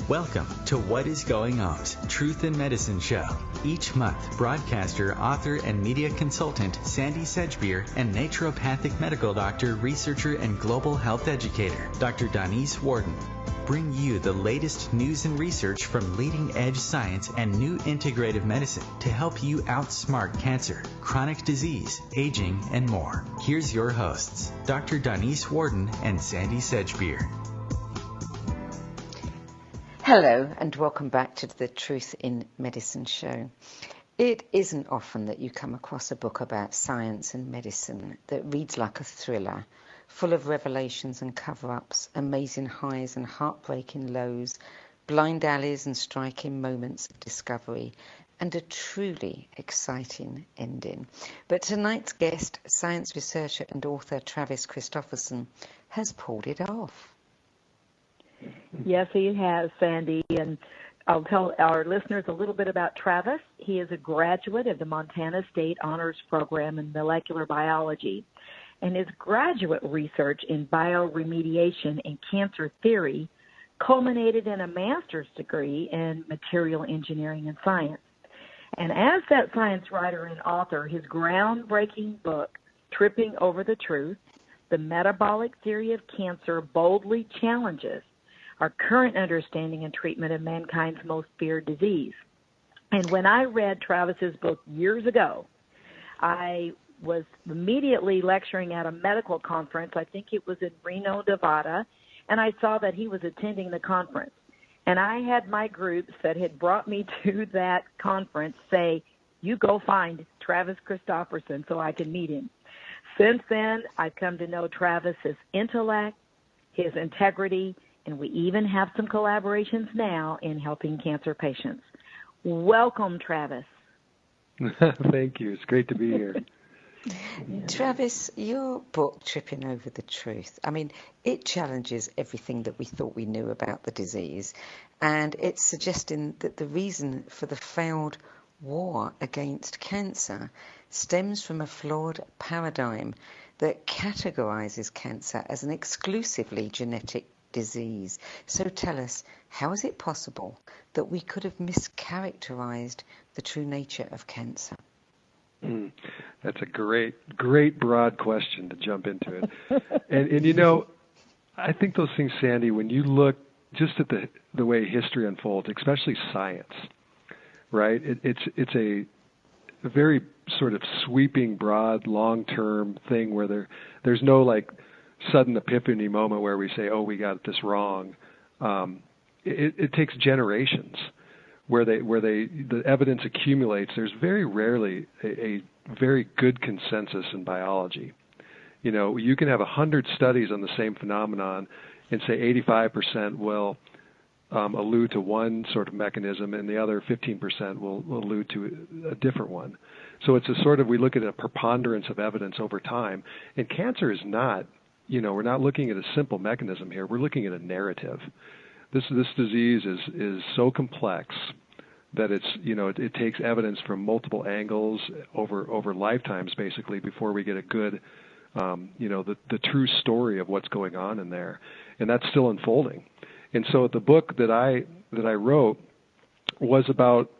Welcome to What is Going On's Truth in Medicine show. Each month, broadcaster, author, and media consultant Sandie Sedgbeer and naturopathic medical doctor, researcher, and global health educator Dr. Donese Worden bring you the latest news and research from leading-edge science and new integrative medicine to help you outsmart cancer, chronic disease, aging, and more. Here's your hosts, Dr. Donese Worden and Sandie Sedgbeer. Hello and welcome back to the Truth in Medicine show. It isn't often that you come across a book about science and medicine that reads like a thriller, full of revelations and cover-ups, amazing highs and heartbreaking lows, blind alleys and striking moments of discovery, and a truly exciting ending. But tonight's guest, science researcher and author Travis Christofferson, has pulled it off. Yes, he has, Sandie, and I'll tell our listeners a little bit about Travis. He is a graduate of the Montana State Honors Program in Molecular Biology, and his graduate research in bioremediation and cancer theory culminated in a master's degree in material engineering and science. And as that science writer and author, his groundbreaking book, Tripping Over the Truth, The Metabolic Theory of Cancer boldly challenges our current understanding and treatment of mankind's most feared disease. And when I read Travis's book years ago, I was immediately lecturing at a medical conference. I think it was in Reno, Nevada, and I saw that he was attending the conference. And I had my groups that had brought me to that conference say, you go find Travis Christofferson so I can meet him. Since then, I've come to know Travis's intellect, his integrity, and we even have some collaborations now in helping cancer patients. Welcome, Travis. Thank you. It's great to be here. Travis, your book, Tripping Over the Truth, I mean, it challenges everything that we thought we knew about the disease, and it's suggesting that the reason for the failed war against cancer stems from a flawed paradigm that categorizes cancer as an exclusively genetic disease. So tell us, how is it possible that we could have mischaracterized the true nature of cancer? That's a great broad question to jump into it. and you know, I think those things, Sandie, when you look just at the way history unfolds, especially science, right? It's a very sort of sweeping, broad, long-term thing where there's no like sudden epiphany moment where we say, oh, we got this wrong. It takes generations where the evidence accumulates. There's very rarely a very good consensus in biology. You know, you can have 100 studies on the same phenomenon and say 85% will allude to one sort of mechanism and the other 15% will allude to a different one. So it's a sort of, we look at a preponderance of evidence over time, and cancer is not, you know, we're not looking at a simple mechanism here. We're looking at a narrative. This disease is so complex that it's, you know, it takes evidence from multiple angles over lifetimes, basically, before we get a good, you know, the true story of what's going on in there, and that's still unfolding. And so the book that I wrote was about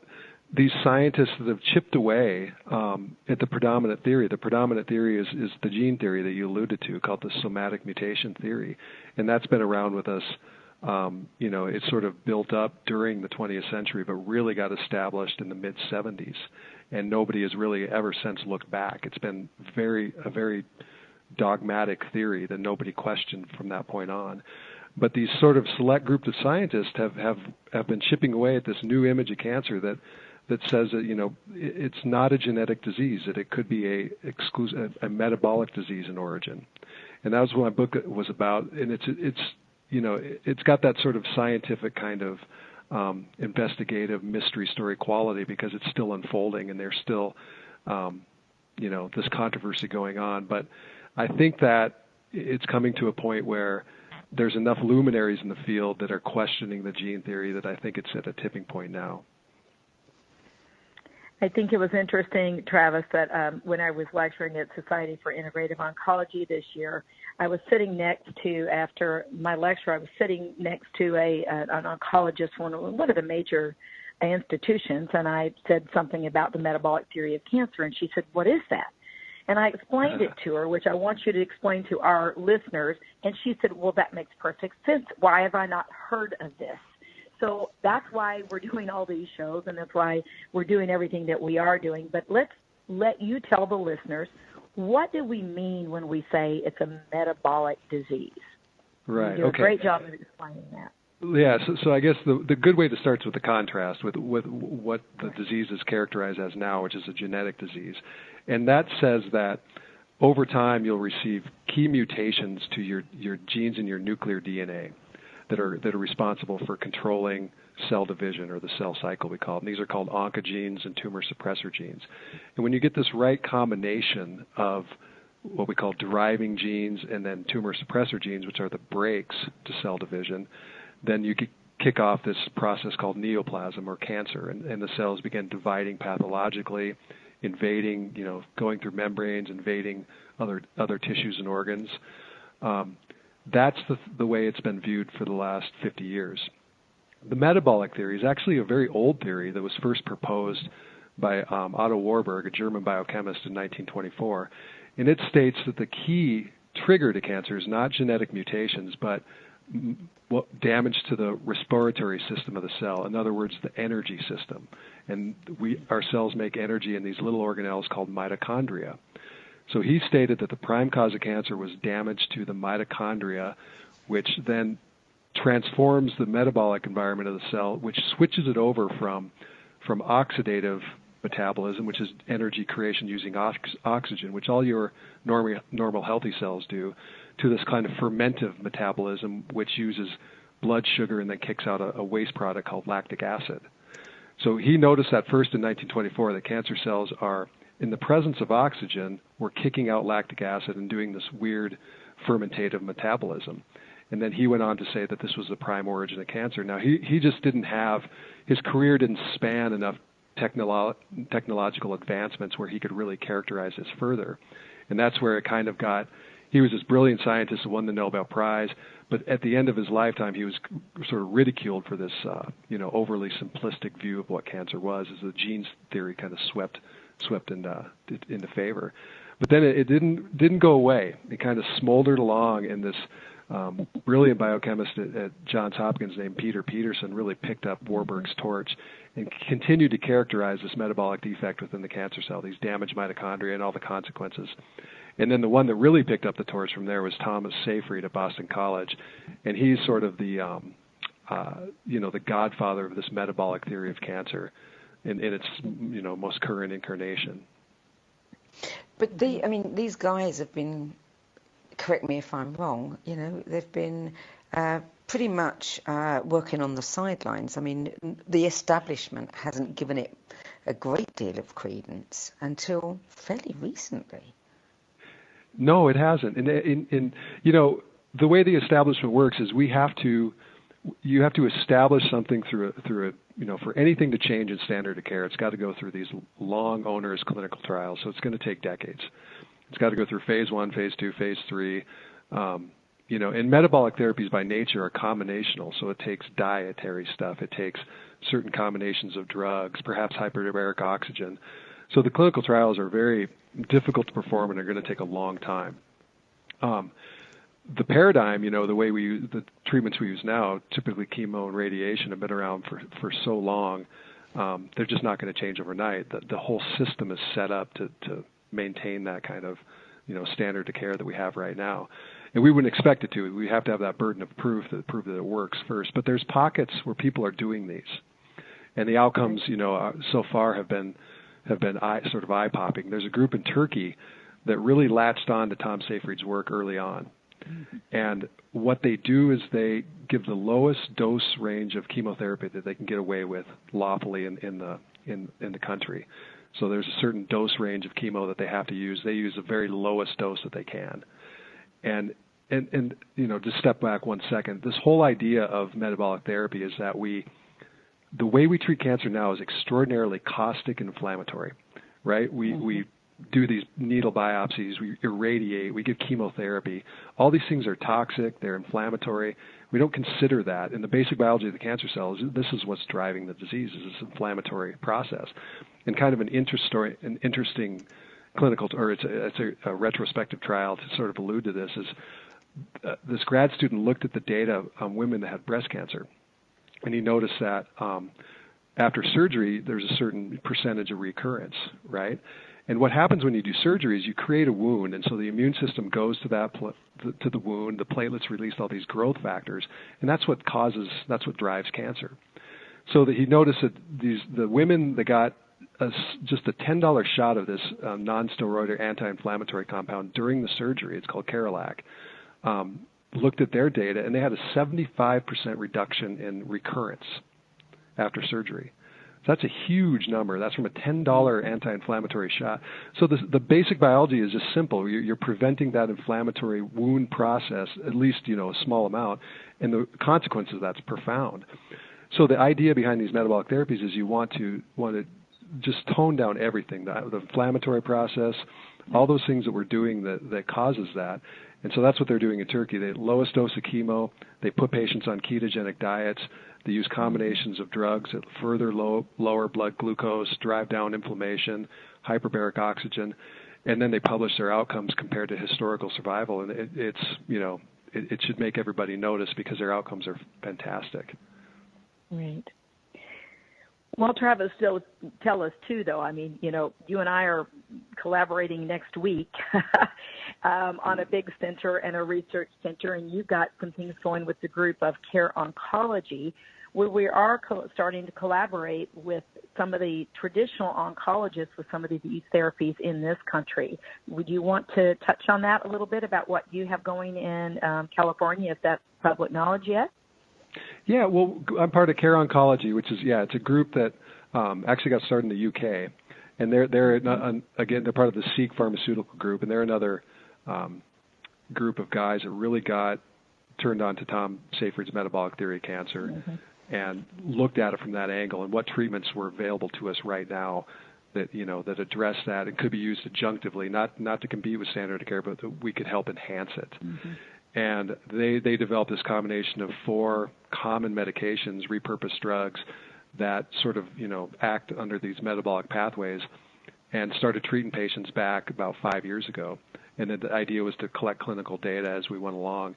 these scientists that have chipped away at the predominant theory. The predominant theory is the gene theory that you alluded to, called the somatic mutation theory. And that's been around with us, you know, it's sort of built up during the 20th century, but really got established in the mid-'70s. And nobody has really ever since looked back. It's been a very dogmatic theory that nobody questioned from that point on. But these sort of select group of scientists have been chipping away at this new image of cancer that says that, you know, it's not a genetic disease, that it could be a metabolic disease in origin. And that was what my book was about. And it's you know, it's got that sort of scientific kind of investigative mystery story quality because it's still unfolding and there's still, you know, this controversy going on. But I think that it's coming to a point where there's enough luminaries in the field that are questioning the gene theory that I think it's at a tipping point now. I think it was interesting, Travis, that when I was lecturing at Society for Integrative Oncology this year, I was sitting next to, after my lecture, I was sitting next to an oncologist from one of the major institutions, and I said something about the metabolic theory of cancer, and she said, "What is that?" And I explained it to her, which I want you to explain to our listeners, and she said, "Well, that makes perfect sense. Why have I not heard of this?" So that's why we're doing all these shows, and that's why we're doing everything that we are doing. But let's let you tell the listeners, what do we mean when we say it's a metabolic disease? Right. You do okay. a great job of explaining that. Yeah, so I guess the good way to start is with the contrast, with what the disease is characterized as now, which is a genetic disease. And that says that over time you'll receive key mutations to your genes in your nuclear DNA that are responsible for controlling cell division, or the cell cycle we call it. And these are called oncogenes and tumor suppressor genes. And when you get this right combination of what we call deriving genes and then tumor suppressor genes, which are the brakes to cell division, then you kick off this process called neoplasm, or cancer, and the cells begin dividing pathologically, invading, going through membranes, invading other tissues and organs. That's the way it's been viewed for the last 50 years. The metabolic theory is actually a very old theory that was first proposed by Otto Warburg, a German biochemist, in 1924. And it states that the key trigger to cancer is not genetic mutations, but damage to the respiratory system of the cell. In other words, the energy system. And our cells make energy in these little organelles called mitochondria. So he stated that the prime cause of cancer was damage to the mitochondria, which then transforms the metabolic environment of the cell, which switches it over from oxidative metabolism, which is energy creation using oxygen, which all your normal healthy cells do, to this kind of fermentive metabolism, which uses blood sugar and then kicks out a waste product called lactic acid. So he noticed that first in 1924, that cancer cells are, in the presence of oxygen, were kicking out lactic acid and doing this weird fermentative metabolism. And then he went on to say that this was the prime origin of cancer. Now, he just didn't have, his career didn't span enough technological advancements where he could really characterize this further. And that's where it kind of got, he was this brilliant scientist who won the Nobel Prize, but at the end of his lifetime, he was sort of ridiculed for this, overly simplistic view of what cancer was, as the genes theory kind of swept into favor. But then it didn't go away. It kind of smoldered along, and this brilliant biochemist at Johns Hopkins named Peter Peterson really picked up Warburg's torch and continued to characterize this metabolic defect within the cancer cell, these damaged mitochondria and all the consequences. And then the one that really picked up the torch from there was Thomas Seyfried at Boston College, and he's sort of the the godfather of this metabolic theory of cancer in its most current incarnation. But these guys have been, correct me if I'm wrong, they've been pretty much working on the sidelines. I mean, the establishment hasn't given it a great deal of credence until fairly recently. No, it hasn't. And the way the establishment works is you have to establish something through a for anything to change in standard of care, it's got to go through these long, onerous clinical trials. So it's going to take decades. It's got to go through phase 1, phase 2, phase 3. And metabolic therapies by nature are combinational. So it takes dietary stuff. It takes certain combinations of drugs, perhaps hyperbaric oxygen. So the clinical trials are very difficult to perform and are going to take a long time. The paradigm, the way we use the treatments we use now, typically chemo and radiation, have been around for so long. They're just not going to change overnight. The whole system is set up to maintain that kind of standard of care that we have right now. And we wouldn't expect it to. We have to have that burden of proof that it works first. But there's pockets where people are doing these, and the outcomes, so far have been sort of eye-popping. There's a group in Turkey that really latched on to Tom Seyfried's work early on. And what they do is they give the lowest dose range of chemotherapy that they can get away with lawfully in the country. So there's a certain dose range of chemo that they have to use. They use the very lowest dose that they can. And just step back one second. This whole idea of metabolic therapy is that we the way we treat cancer now is extraordinarily caustic and inflammatory, right? We do these needle biopsies, we irradiate, we give chemotherapy. All these things are toxic, they're inflammatory. We don't consider that. In the basic biology of the cancer cells, this is what's driving the disease, is this inflammatory process. And kind of an interesting clinical, or it's a retrospective trial to sort of allude to this, is this grad student looked at the data on women that had breast cancer, and he noticed that after surgery, there's a certain percentage of recurrence, right? And what happens when you do surgery is you create a wound, and so the immune system goes to to the wound. The platelets release all these growth factors, and that's what drives cancer. So that he noticed that the women that got just a $10 shot of this non-steroidal or anti-inflammatory compound during the surgery, it's called Keralac, looked at their data, and they had a 75% reduction in recurrence after surgery. So that's a huge number. That's from a $10 anti-inflammatory shot. So the basic biology is just simple. You're preventing that inflammatory wound process, at least a small amount, and the consequence of that's profound. So the idea behind these metabolic therapies is you want to just tone down everything, the inflammatory process, all those things that we're doing that causes that. And so that's what they're doing in Turkey. The lowest dose of chemo, they put patients on ketogenic diets. They use combinations of drugs that further lower blood glucose, drive down inflammation, hyperbaric oxygen, and then they publish their outcomes compared to historical survival. And it should make everybody notice because their outcomes are fantastic. Right. Well, Travis, still tell us too, though. I mean, you and I are collaborating next week on a big center and a research center, and you've got some things going with the group of Care Oncology, where we are starting to collaborate with some of the traditional oncologists with some of these therapies in this country. Would you want to touch on that a little bit about what you have going in California, if that's public knowledge yet? Yeah, well, I'm part of Care Oncology, which is, it's a group that actually got started in the UK. And they're again, they're part of the Seek Pharmaceutical Group, and they're another group of guys that really got turned on to Tom Seyfried's Metabolic Theory of Cancer and looked at it from that angle and what treatments were available to us right now that that address that and could be used adjunctively, not to compete with standard of care, but that we could help enhance it. And they developed this combination of 4 common medications, repurposed drugs, that sort of, act under these metabolic pathways, and started treating patients back about 5 years ago. And then the idea was to collect clinical data as we went along.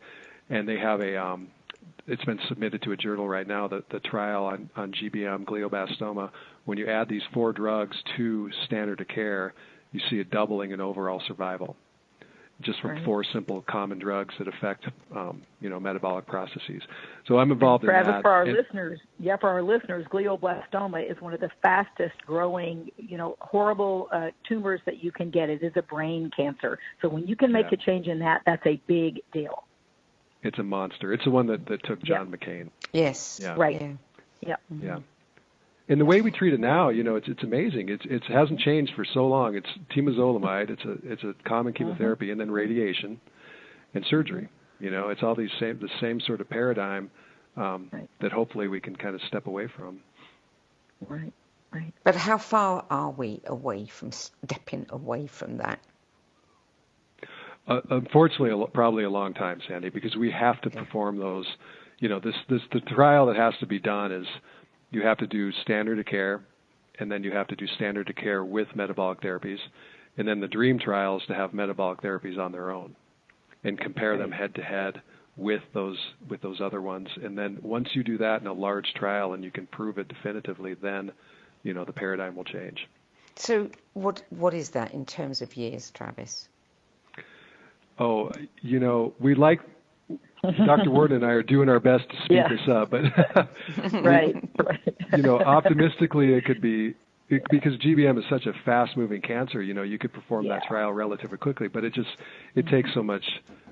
And they have it's been submitted to a journal right now, the trial on GBM, glioblastoma. When you add these 4 drugs to standard of care, you see a doubling in overall survival, just from 4 simple common drugs that affect, metabolic processes. So I'm involved in that. For our listeners, glioblastoma is one of the fastest growing, horrible tumors that you can get. It is a brain cancer. So when you can make a change in that, that's a big deal. It's a monster. It's the one that took John McCain. Yes. Yeah. Right. Yeah. Yeah. And the way we treat it now, it's amazing. It hasn't changed for so long. It's temozolomide. It's a common chemotherapy, and then radiation, and surgery. It's all the same sort of paradigm that hopefully we can kind of step away from. Right. Right. But how far are we away from stepping away from that? Unfortunately, probably a long time, Sandie, because we have to perform those. The trial that has to be done is, you have to do standard of care, and then you have to do standard of care with metabolic therapies, and then the dream trial is to have metabolic therapies on their own and compare them head to head with those other ones. And then once you do that in a large trial and you can prove it definitively, then the paradigm will change. So what is that in terms of years, Travis? Oh, we like Dr. Worden and I are doing our best to speed this up, but right. Optimistically it could be, because GBM is such a fast-moving cancer. You could perform that trial relatively quickly, but it takes so much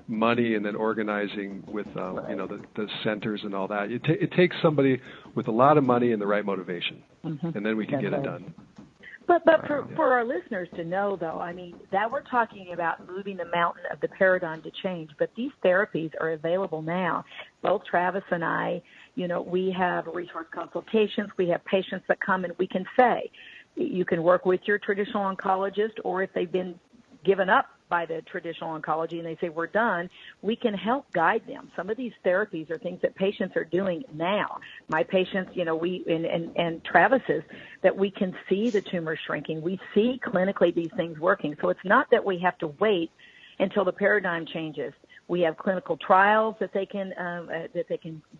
money, and then organizing with the centers and all that. It takes somebody with a lot of money and the right motivation, and then we can get it done. But for our listeners to know, though, I mean, that we're talking about moving the mountain of the paradigm to change, but these therapies are available now. Both Travis and I we have resource consultations. We have patients that come and we can say, you can work with your traditional oncologist, or if they've been given up by the traditional oncology and they say we're done, we can help guide them. Some of these therapies are things that patients are doing now. My patients, and Travis's, that we can see the tumor shrinking. We see clinically these things working. So it's not that we have to wait until the paradigm changes. We have clinical trials that they can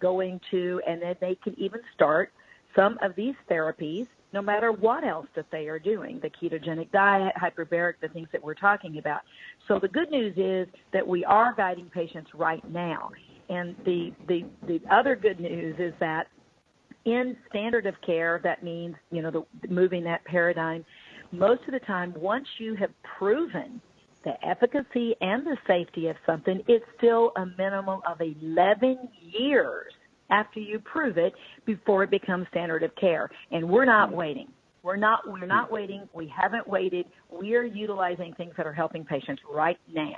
go into, and then they can even start some of these therapies no matter what else that they are doing, the ketogenic diet, hyperbaric, the things that we're talking about. So the good news is that we are guiding patients right now. And the other good news is that in standard of care, that means, moving that paradigm, most of the time, once you have proven the efficacy and the safety of something, it's still a minimum of 11 years after you prove it before it becomes standard of care. And we're not waiting. We're not waiting. We haven't waited. We are utilizing things that are helping patients right now.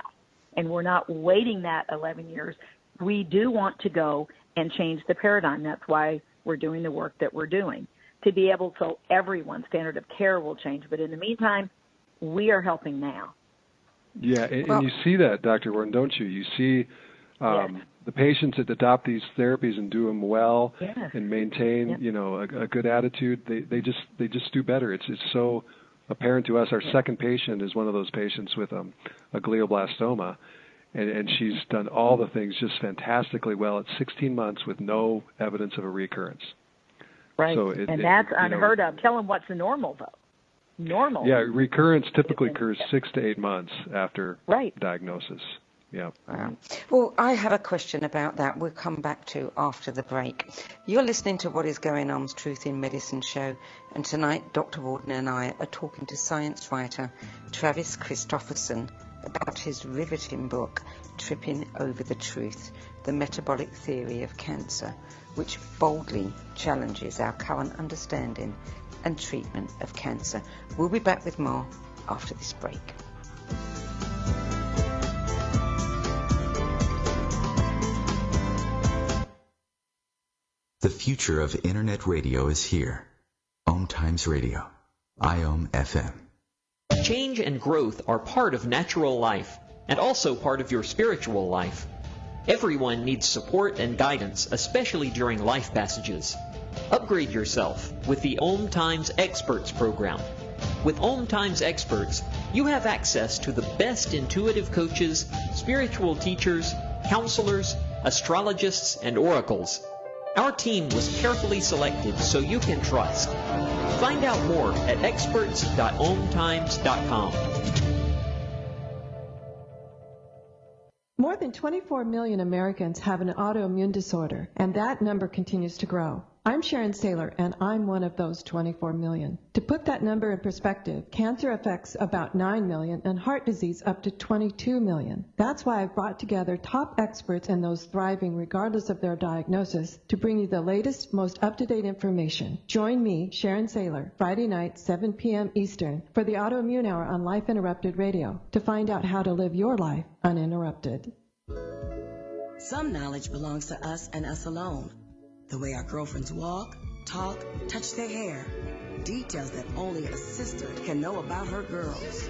And we're not waiting that 11 years. We do want to go and change the paradigm. That's why we're doing the work that we're doing, to be able to everyone's standard of care will change. But in the meantime, we are helping now. Yeah, and you see that, Dr. Worden, don't you? You see yes. the patients that adopt these therapies and do them well yes. and maintain, yep. a good attitude. They just do better. It's so apparent to us. Our second patient is one of those patients with a glioblastoma, and she's done all the things just fantastically well at 16 months with no evidence of a recurrence. Right, so that's unheard of. Tell them what's the normal, though. Normal. Yeah, recurrence typically occurs 6 to 8 months after diagnosis. Yeah. Wow. Well, I have a question about that we'll come back to after the break. You're listening to What is Going On's Truth in Medicine show, and tonight Dr. Worden and I are talking to science writer Travis Christofferson about his riveting book, Tripping Over the Truth, The Metabolic Theory of Cancer, which boldly challenges our current understanding and treatment of cancer. We'll be back with more after this break. The future of Internet radio is here. OMTimes Radio, IOM FM. Change and growth are part of natural life and also part of your spiritual life. Everyone needs support and guidance, especially during life passages. Upgrade yourself with the OMTimes Experts program. With OMTimes Experts, you have access to the best intuitive coaches, spiritual teachers, counselors, astrologists, and oracles. Our team was carefully selected so you can trust. Find out more at experts.omtimes.com. More than 24 million Americans have an autoimmune disorder, and that number continues to grow. I'm Sharon Saylor, and I'm one of those 24 million. To put that number in perspective, cancer affects about 9 million and heart disease up to 22 million. That's why I've brought together top experts and those thriving regardless of their diagnosis to bring you the latest, most up-to-date information. Join me, Sharon Saylor, Friday night, 7 p.m. Eastern, for the Autoimmune Hour on Life Interrupted Radio to find out how to live your life uninterrupted. Some knowledge belongs to us and us alone. The way our girlfriends walk, talk, touch their hair. Details that only a sister can know about her girls.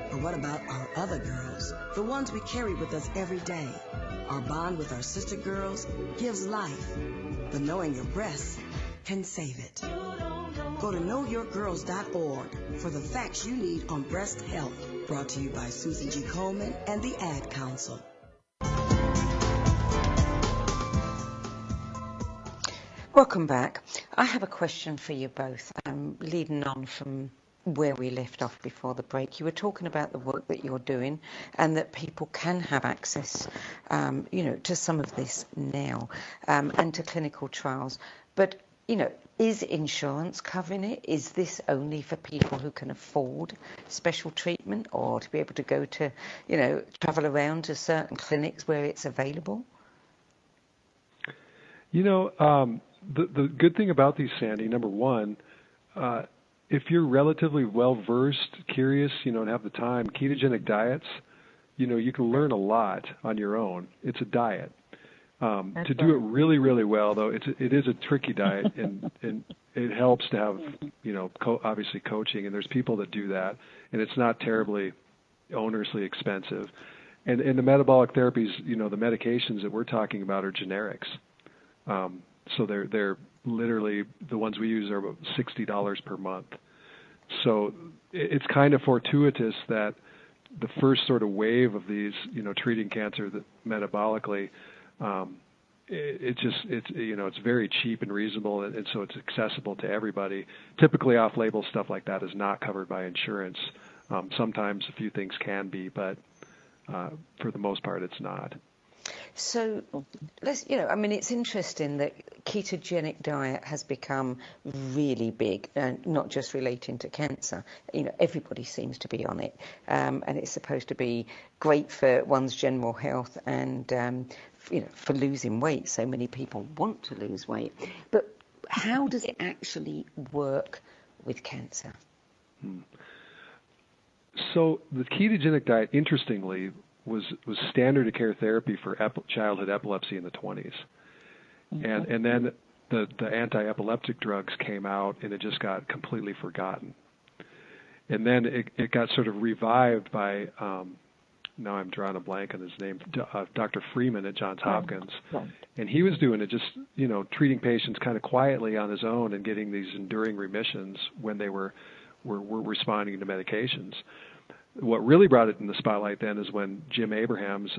But what about our other girls? The ones we carry with us every day. Our bond with our sister girls gives life. But knowing your breasts can save it. Go to knowyourgirls.org for the facts you need on breast health. Brought to you by Susan G. Coleman and the Ad Council. Welcome back. I have a question for you both, leading on from where we left off before the break. You were talking about the work that you're doing and that people can have access, to some of this now and to clinical trials. But, is insurance covering it? Is this only for people who can afford special treatment or to be able to go to, travel around to certain clinics where it's available? The good thing about these, Sandie, number one, if you're relatively well-versed, curious, and have the time, ketogenic diets, you can learn a lot on your own. It's a diet. To do it really, really well, though, it is a tricky diet, and it helps to have, obviously coaching, and there's people that do that, and it's not terribly onerously expensive. And the metabolic therapies, the medications that we're talking about are generics. So they're literally, the ones we use are about $60 per month. So it's kind of fortuitous that the first sort of wave of these, treating cancer metabolically, it's very cheap and reasonable, and so it's accessible to everybody. Typically, off-label stuff like that is not covered by insurance. Sometimes a few things can be, but for the most part, it's not. So, it's interesting that ketogenic diet has become really big, not just relating to cancer. Everybody seems to be on it, and it's supposed to be great for one's general health and, for losing weight. So many people want to lose weight. But how does it actually work with cancer? So the ketogenic diet, interestingly, was standard of care therapy for childhood epilepsy in the 20s. Mm-hmm. And then the anti-epileptic drugs came out, and it just got completely forgotten. And then it got sort of revived by, now I'm drawing a blank on his name, Dr. Freeman at Johns Hopkins. Right. And he was doing it just, treating patients kind of quietly on his own and getting these enduring remissions when they were responding to medications. What really brought it in the spotlight then is when Jim Abrahams,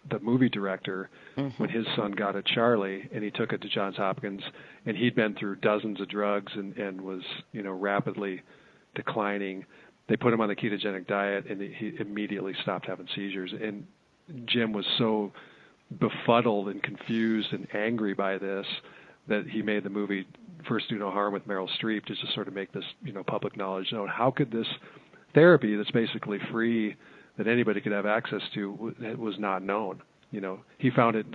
the movie director, mm-hmm. when his son got a Charlie, and he took it to Johns Hopkins, and he'd been through dozens of drugs and was, rapidly declining. They put him on the ketogenic diet, and he immediately stopped having seizures. And Jim was so befuddled and confused and angry by this that he made the movie First Do No Harm with Meryl Streep just to sort of make this, public knowledge known. How could this therapy that's basically free, that anybody could have access to, was not known? He found it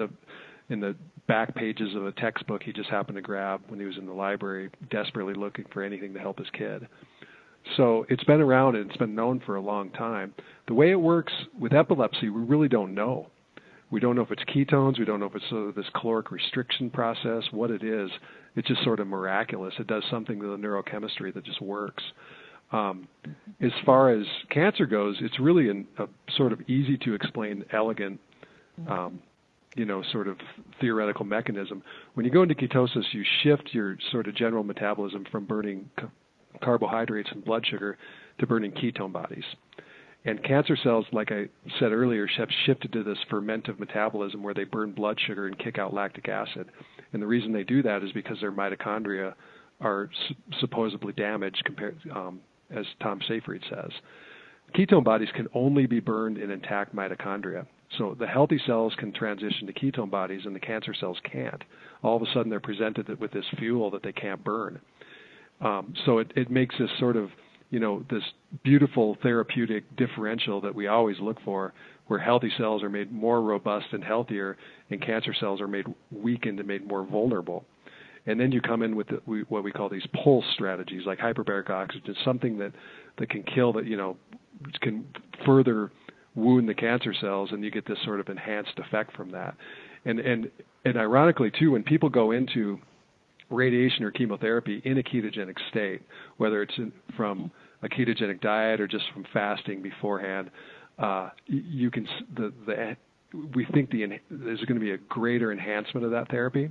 in the back pages of a textbook he just happened to grab when he was in the library, desperately looking for anything to help his kid. So it's been around and it's been known for a long time. The way it works with epilepsy, we really don't know. We don't know if it's ketones. We don't know if it's sort of this caloric restriction process, what it is. It's just sort of miraculous. It does something to the neurochemistry that just works. As far as cancer goes, it's really a sort of easy to explain, elegant, sort of theoretical mechanism. When you go into ketosis, you shift your sort of general metabolism from burning carbohydrates and blood sugar to burning ketone bodies. And cancer cells, like I said earlier, have shifted to this fermentive metabolism where they burn blood sugar and kick out lactic acid. And the reason they do that is because their mitochondria are supposedly damaged, compared, as Tom Seyfried says. Ketone bodies can only be burned in intact mitochondria. So the healthy cells can transition to ketone bodies, and the cancer cells can't. All of a sudden, they're presented with this fuel that they can't burn. So it makes this sort of, this beautiful therapeutic differential that we always look for, where healthy cells are made more robust and healthier, and cancer cells are made weakened and made more vulnerable. And then you come in with what we call these pulse strategies, like hyperbaric oxygen, something that can kill, that can further wound the cancer cells, and you get this sort of enhanced effect from that. And ironically too, when people go into radiation or chemotherapy in a ketogenic state, whether it's from a ketogenic diet or just from fasting beforehand, we think there's going to be a greater enhancement of that therapy.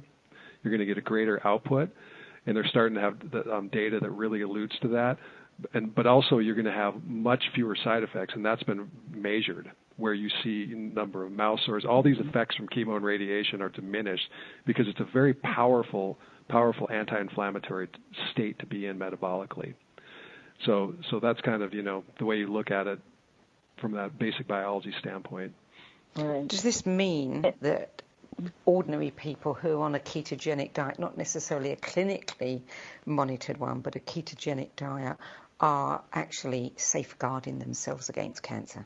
You're going to get a greater output, and they're starting to have the data that really alludes to that. But also you're going to have much fewer side effects, and that's been measured, where you see number of mouse sores. All these effects from chemo and radiation are diminished because it's a very powerful anti-inflammatory state to be in metabolically. So that's kind of, the way you look at it from that basic biology standpoint. Does this mean that ordinary people who are on a ketogenic diet, not necessarily a clinically monitored one, but a ketogenic diet, are actually safeguarding themselves against cancer?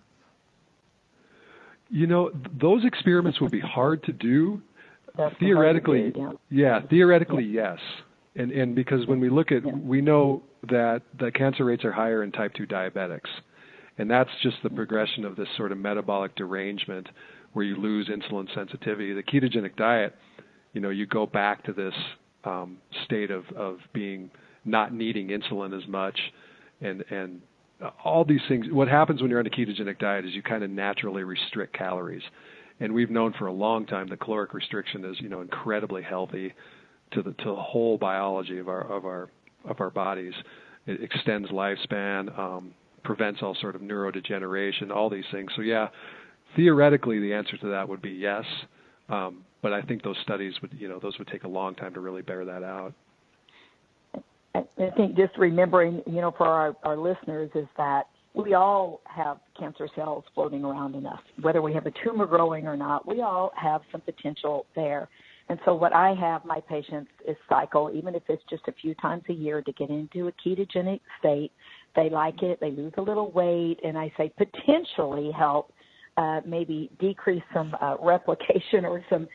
Those experiments would be hard to do. That's theoretically, hard to do, theoretically, yes. And because when we look at, we know that the cancer rates are higher in type 2 diabetics. And that's just the progression of this sort of metabolic derangement where you lose insulin sensitivity. The ketogenic diet, you go back to this state of being not needing insulin as much, and all these things. What happens when you're on a ketogenic diet is you kind of naturally restrict calories, and we've known for a long time that caloric restriction is incredibly healthy to the whole biology of our bodies. It extends lifespan, prevents all sort of neurodegeneration, all these things. So yeah, theoretically the answer to that would be yes, but I think those studies would take a long time to really bear that out. I think just remembering, for our listeners, is that we all have cancer cells floating around in us. Whether we have a tumor growing or not, we all have some potential there. And so what I have my patients is cycle, even if it's just a few times a year, to get into a ketogenic state. They like it. They lose a little weight, and I say potentially help maybe decrease some replication or some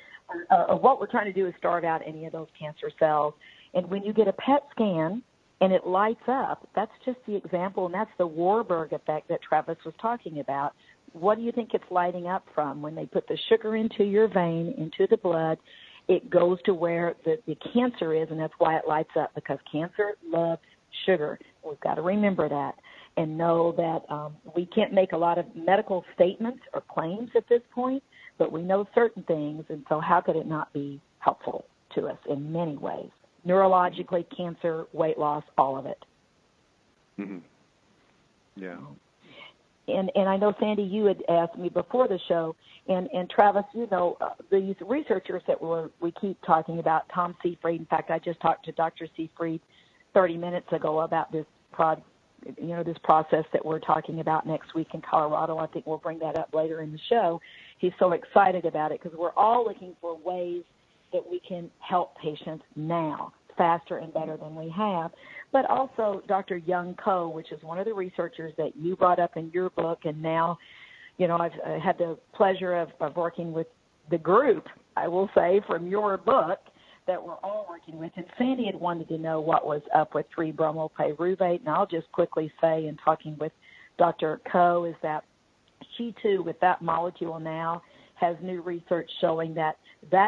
what we're trying to do is starve out any of those cancer cells. And when you get a PET scan and it lights up, that's just the example, and that's the Warburg effect that Travis was talking about. What do you think it's lighting up from? When they put the sugar into your vein, into the blood, it goes to where the cancer is, and that's why it lights up, because cancer loves sugar. We've got to remember that and know that we can't make a lot of medical statements or claims at this point, but we know certain things, and so how could it not be helpful to us in many ways? Neurologically, cancer, weight loss, all of it. Mm-hmm. Yeah. And I know, Sandie, you had asked me before the show, and Travis, these researchers that we keep talking about, Tom Seafried. In fact, I just talked to Dr. Seafried 30 minutes ago about this this process that we're talking about next week in Colorado. I think we'll bring that up later in the show. He's so excited about it because we're all looking for ways that we can help patients now faster and better than we have. But also Dr. Young Ko, which is one of the researchers that you brought up in your book, and now, I've had the pleasure of working with the group, I will say, from your book that we're all working with. And Sandie had wanted to know what was up with 3-bromopyruvate, and I'll just quickly say, in talking with Dr. Ko, is that she too, with that molecule now, has new research showing that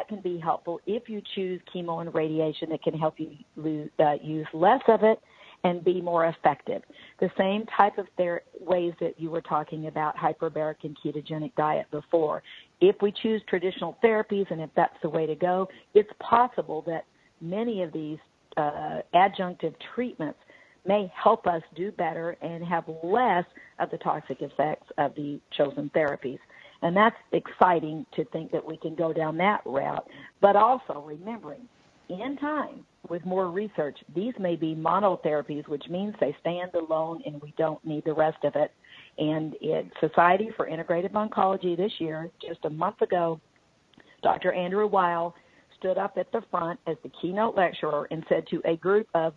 can be helpful if you choose chemo and radiation. It can help you use less of it and be more effective. The same type of ways that you were talking about hyperbaric and ketogenic diet before. If we choose traditional therapies, and if that's the way to go, it's possible that many of these adjunctive treatments may help us do better and have less of the toxic effects of the chosen therapies. And that's exciting to think that we can go down that route. But also remembering, in time, with more research, these may be monotherapies, which means they stand alone and we don't need the rest of it. And in Society for Integrative Oncology this year, just a month ago, Dr. Andrew Weil stood up at the front as the keynote lecturer and said to a group of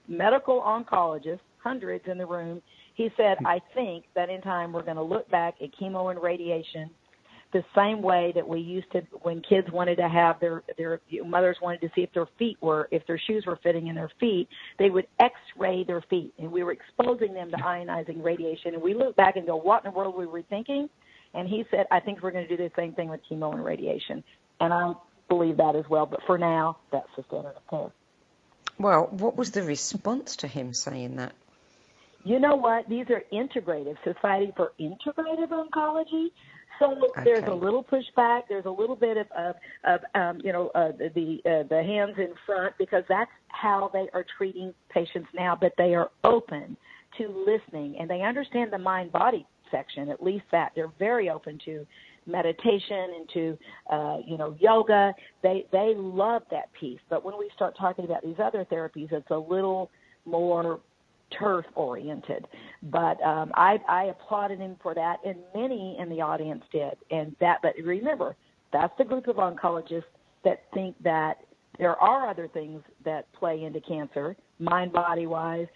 medical oncologists, hundreds in the room, he said, I think that in time we're going to look back at chemo and radiation the same way that we used to when kids wanted to have their mothers wanted to see if their shoes were fitting in their feet, they would x-ray their feet. And we were exposing them to ionizing radiation. And we look back and go, what in the world were we thinking? And he said, I think we're going to do the same thing with chemo and radiation. And I believe that as well. But for now, that's the standard of care. Well, what was the response to him saying that? You know what? These are integrative, Society for Integrative Oncology. So there's a little pushback. There's a little bit of the hands in front, because that's how they are treating patients now. But they are open to listening, and they understand the mind-body section, at least that. They're very open to meditation and to, yoga. They love that piece. But when we start talking about these other therapies, it's a little more turf-oriented. But I applauded him for that, and many in the audience did. But remember, that's the group of oncologists that think that there are other things that play into cancer, mind-body-wise,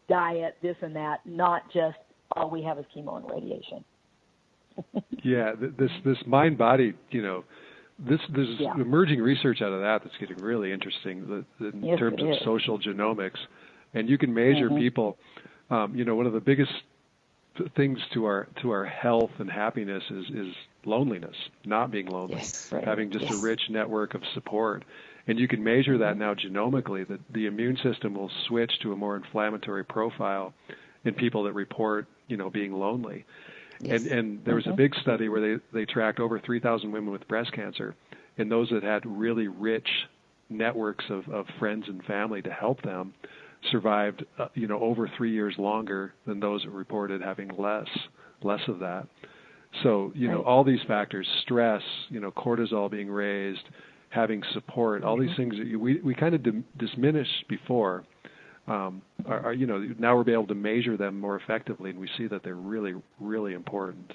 diet, this and that, not just all we have is chemo and radiation. Yeah, this mind-body, there's emerging research out of that's getting really interesting in terms of social genomics. And you can measure people. One of the biggest things to our health and happiness is loneliness, not being lonely, having just a rich network of support. And you can measure that now genomically, that the immune system will switch to a more inflammatory profile in people that report, being lonely. And there was a big study where they tracked over 3,000 women with breast cancer, and those that had really rich networks of friends and family to help them survived, over 3 years longer than those that reported having less of that. So, all these factors, stress, cortisol being raised, having support, all these things that we kind of diminished before, are now we're able to measure them more effectively, and we see that they're really, really important.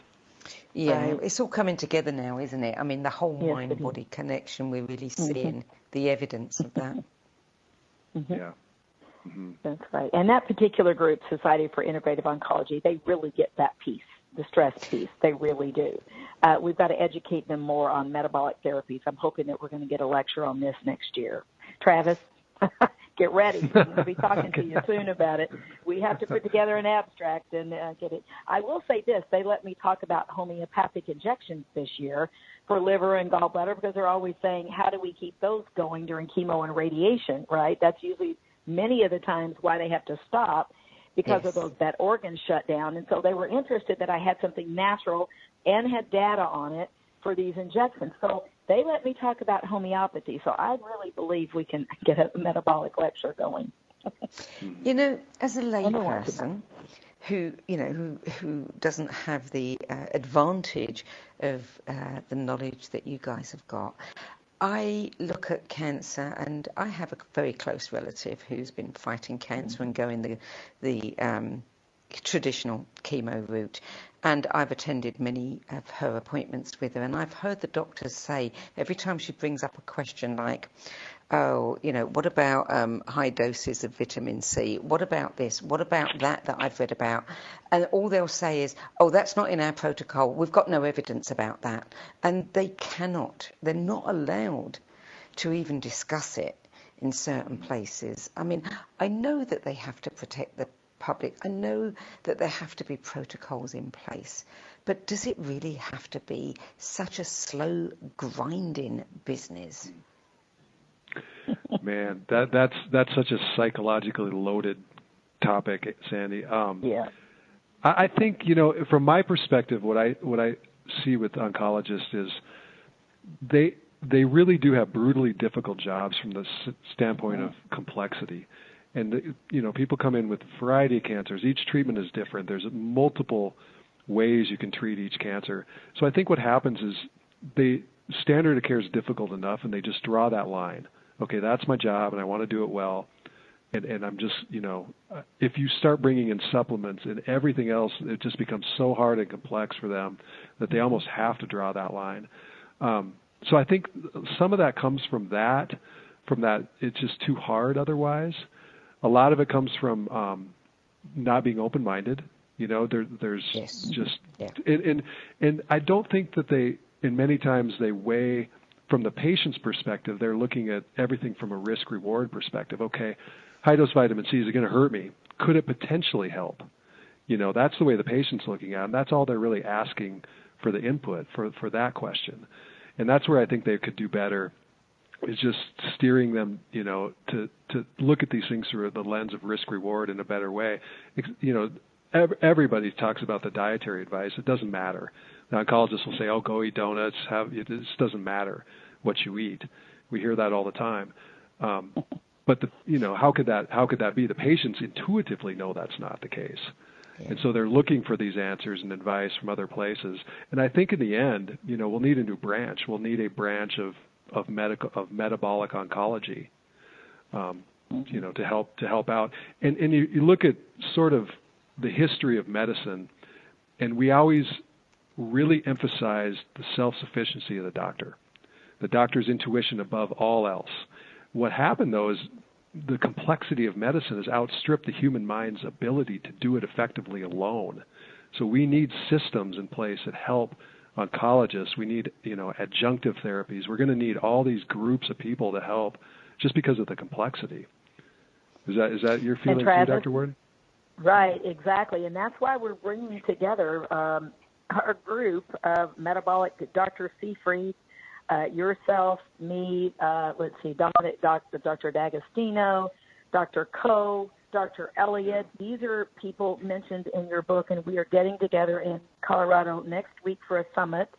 Yeah, it's all coming together now, isn't it? I mean, the whole mind-body connection, we're really seeing the evidence of that. Yeah. That's right. And that particular group, Society for Integrative Oncology, they really get that piece, the stress piece. They really do. We've got to educate them more on metabolic therapies. I'm hoping that we're going to get a lecture on this next year. Travis, get ready. We'll be talking to you soon about it. We have to put together an abstract and get it. I will say this. They let me talk about homeopathic injections this year for liver and gallbladder, because they're always saying, how do we keep those going during chemo and radiation, right? That's usually many of the times why they have to stop, because of that organ shut down. And so they were interested that I had something natural and had data on it for these injections. So they let me talk about homeopathy. So I really believe we can get a metabolic lecture going. As a layperson who doesn't have the advantage of the knowledge that you guys have got, I look at cancer, and I have a very close relative who's been fighting cancer and going the traditional chemo route. And I've attended many of her appointments with her, and I've heard the doctors say every time she brings up a question like, what about high doses of vitamin C? What about this? What about that I've read about? And all they'll say is, that's not in our protocol. We've got no evidence about that. And they're not allowed to even discuss it in certain places. I mean, I know that they have to protect the public. I know that there have to be protocols in place. But does it really have to be such a slow, grinding business? Man, that's such a psychologically loaded topic, Sandie. I think, from my perspective, what I see with oncologists is they really do have brutally difficult jobs from the standpoint of complexity. And people come in with a variety of cancers. Each treatment is different. There's multiple ways you can treat each cancer. So I think what happens is the standard of care is difficult enough, and they just draw that line. Okay, that's my job, and I want to do it well. And I'm just, if you start bringing in supplements and everything else, it just becomes so hard and complex for them that they almost have to draw that line. So I think some of that comes from that it's just too hard otherwise. A lot of it comes from not being open-minded. There's just, and I don't think that many times they weigh, from the patient's perspective, they're looking at everything from a risk-reward perspective. Okay, high-dose vitamin C, is it going to hurt me? Could it potentially help? That's the way the patient's looking at it, and that's all they're really asking for the input for that question. And that's where I think they could do better, is just steering them, to look at these things through the lens of risk-reward in a better way. Everybody talks about the dietary advice. It doesn't matter. The oncologists will say, go eat donuts. It just doesn't matter what you eat. We hear that all the time. But how could that be? The patients intuitively know that's not the case. Yeah. And so they're looking for these answers and advice from other places. And I think in the end, we'll need a new branch. We'll need a branch of metabolic oncology, to help out. And you look at sort of the history of medicine, and we always really emphasize the self-sufficiency of the doctor's intuition above all else. What happened, though, is the complexity of medicine has outstripped the human mind's ability to do it effectively alone. So we need systems in place that help oncologists. We need, adjunctive therapies. We're going to need all these groups of people to help, just because of the complexity. Is that your feeling too, Dr. Worden? Right, exactly. And that's why we're bringing together our group of metabolic, Dr. Seafried, yourself, me, Dominic, Dr. D'Agostino, Dr. Coe, Dr. Elliott. These are people mentioned in your book, and we are getting together in Colorado next week for a summit.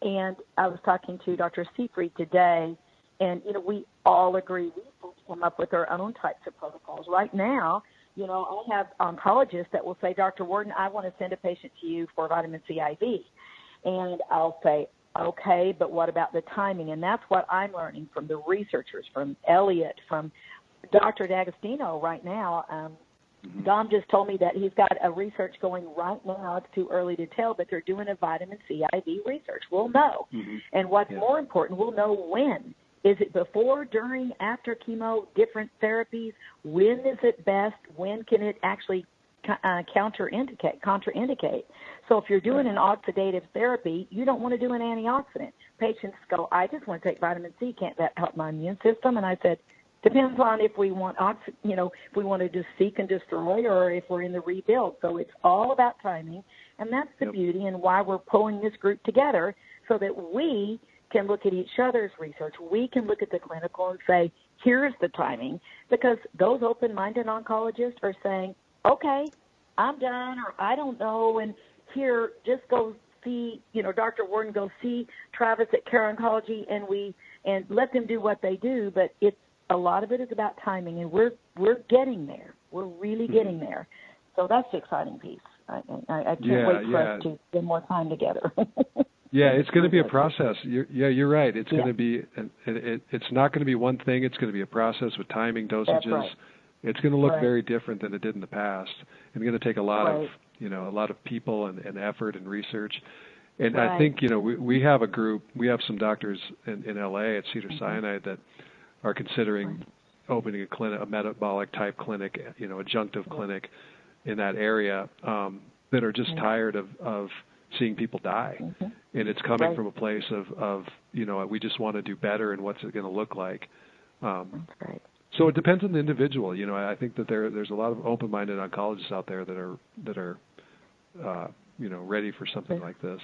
And I was talking to Dr. Seafried today, and, we all agree we come up with our own types of protocols. Right now, I have oncologists that will say, Dr. Worden, I want to send a patient to you for vitamin C IV. And I'll say, okay, but what about the timing? And that's what I'm learning from the researchers, from Elliott, from Dr. D'Agostino right now. Dom just told me that he's got a research going right now. It's too early to tell, but they're doing a vitamin C IV research. We'll know. And what's more important, we'll know when. Is it before, during, after chemo, different therapies? When is it best? When can it actually contraindicate? So if you're doing an oxidative therapy, you don't want to do an antioxidant. Patients go, I just want to take vitamin C. Can't that help my immune system? And I said, depends on if we want, if we want to just seek and destroy, or if we're in the rebuild. So it's all about timing, and that's the beauty and why we're pulling this group together, so that we can look at each other's research. We can look at the clinical and say, here's the timing, because those open-minded oncologists are saying, okay, I'm done, or I don't know, and here, just go see, Dr. Worden, go see Travis at Care Oncology, and let them do what they do. But a lot of it is about timing, and we're getting there. We're really getting there. So that's the exciting piece. I can't wait for us to spend more time together. Yeah, it's going to be a process. You're right. It's going to be, it's not going to be one thing. It's going to be a process with timing, dosages. That's right. It's going to look very different than it did in the past. It's going to take a lot of, a lot of people and effort and research. And I think, we have a group, we have some doctors in LA at Cedars-Sinai that are considering opening a metabolic type clinic, adjunctive clinic in that area, that are just tired of seeing people die. And it's coming from a place of we just want to do better, and what's it going to look like. So it depends on the individual. I think that there's a lot of open-minded oncologists out there that are ready for something like this.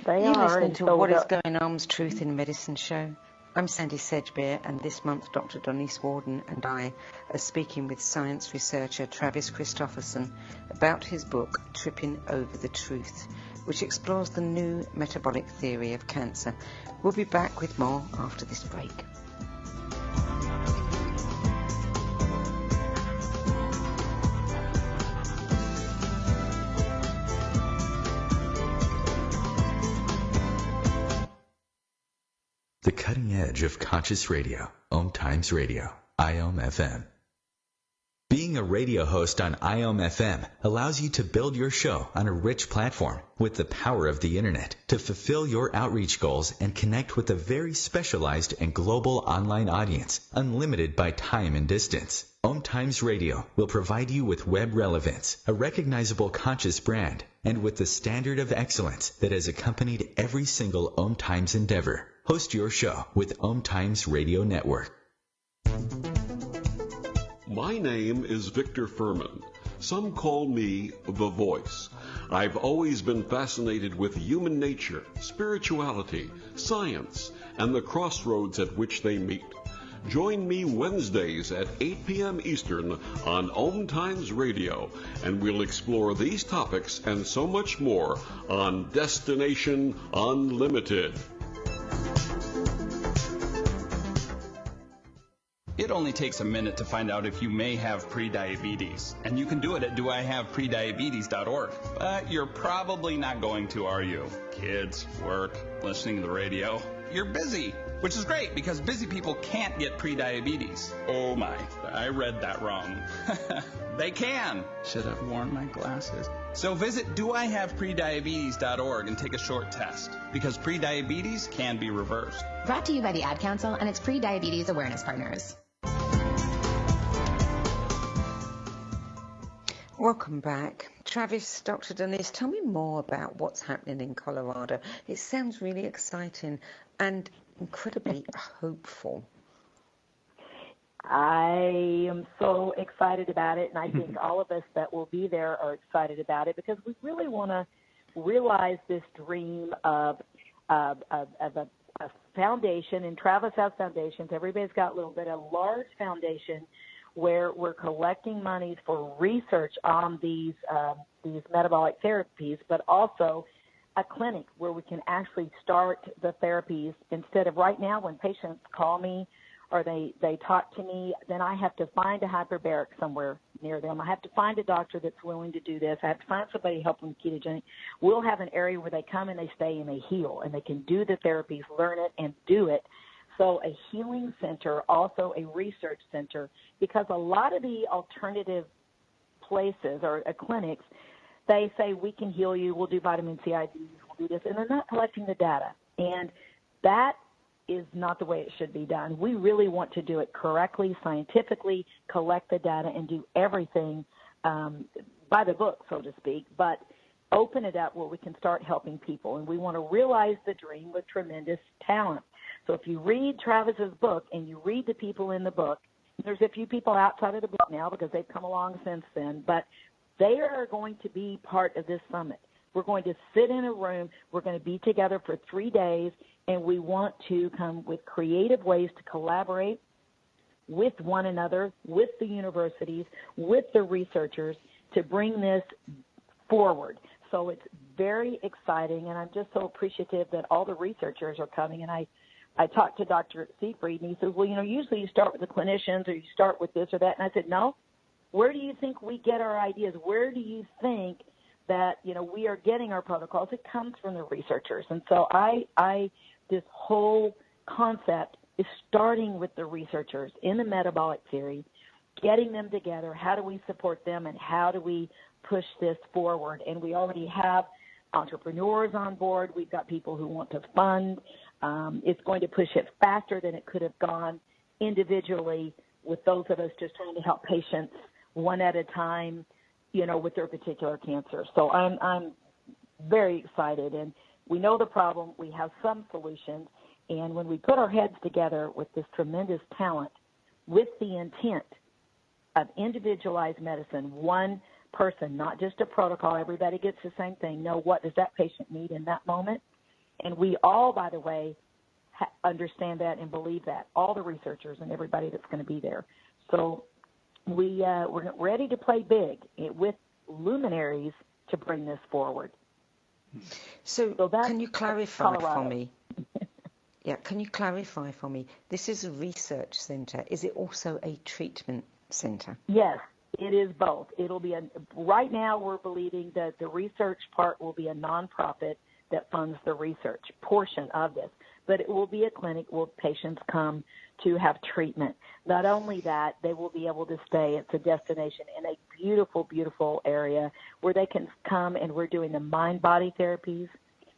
You're listening to What is Going On's Truth in Medicine show. I'm Sandie Sedgbeer, and this month Dr. Donese Worden and I are speaking with science researcher Travis Christofferson about his book, Tripping Over the Truth, which explores the new metabolic theory of cancer. We'll be back with more after this break. The cutting edge of conscious radio, OMTimes Radio, IOM FM. Being a radio host on IOM FM allows you to build your show on a rich platform with the power of the internet to fulfill your outreach goals and connect with a very specialized and global online audience, unlimited by time and distance. OMTimes Radio will provide you with web relevance, a recognizable conscious brand, and with the standard of excellence that has accompanied every single OMTimes endeavor. Host your show with OMTimes Radio Network. My name is Victor Furman. Some call me The Voice. I've always been fascinated with human nature, spirituality, science, and the crossroads at which they meet. Join me Wednesdays at 8 p.m. Eastern on OMTimes Radio, and we'll explore these topics and so much more on Destination Unlimited. It only takes a minute to find out if you may have prediabetes, and you can do it at doihaveprediabetes.org. But you're probably not going to, are you? Kids, work, listening to the radio. You're busy, which is great because busy people can't get prediabetes. Oh my, I read that wrong. They can. Should have worn my glasses. So visit doihaveprediabetes.org and take a short test, because prediabetes can be reversed. Brought to you by the Ad Council and its Prediabetes Awareness Partners. Welcome back. Travis, Dr. Donese, tell me more about what's happening in Colorado. It sounds really exciting and incredibly hopeful. I am so excited about it, and I think all of us that will be there are excited about it because we really want to realize this dream of a foundation, and Travis has foundations. Everybody's got a little bit, a large foundation where we're collecting monies for research on these metabolic therapies, but also a clinic where we can actually start the therapies instead of right now when patients call me or they talk to me, then I have to find a hyperbaric somewhere near them. I have to find a doctor that's willing to do this. I have to find somebody to help them with ketogenic. We'll have an area where they come and they stay and they heal, and they can do the therapies, learn it, and do it. So a healing center, also a research center, because a lot of the alternative places or clinics, they say we can heal you, we'll do vitamin C IVs, we'll do this, and they're not collecting the data. And that is not the way it should be done. We really want to do it correctly, scientifically, collect the data, and do everything by the book, so to speak, but open it up where we can start helping people. And we want to realize the dream with tremendous talent. So if you read Travis's book and you read the people in the book, there's a few people outside of the book now because they've come along since then, but they are going to be part of this summit. We're going to sit in a room. We're going to be together for 3 days, and we want to come with creative ways to collaborate with one another, with the universities, with the researchers to bring this forward. So it's very exciting, and I'm just so appreciative that all the researchers are coming. And I talked to Dr. Seyfried, and he says, well, usually you start with the clinicians or you start with this or that. And I said, no, where do you think we get our ideas? Where do you think that, we are getting our protocols? It comes from the researchers. And so this whole concept is starting with the researchers in the metabolic theory, getting them together. How do we support them, and how do we push this forward? And we already have entrepreneurs on board. We've got people who want to fund. It's going to push it faster than it could have gone individually with those of us just trying to help patients one at a time, with their particular cancer. So I'm very excited, and we know the problem. We have some solutions, and when we put our heads together with this tremendous talent with the intent of individualized medicine, one person, not just a protocol, everybody gets the same thing. No, what does that patient need in that moment? And we all, by the way, understand that and believe that, all the researchers and everybody that's going to be there. So we're ready to play big with luminaries to bring this forward. So can you clarify for me? Yeah, can you clarify for me? This is a research center. Is it also a treatment center? Yes, it is both. It'll be right now we're believing that the research part will be a nonprofit that funds the research portion of this, but it will be a clinic where patients come to have treatment. Not only that, they will be able to stay. It's a destination in a beautiful, beautiful area where they can come, and we're doing the mind-body therapies.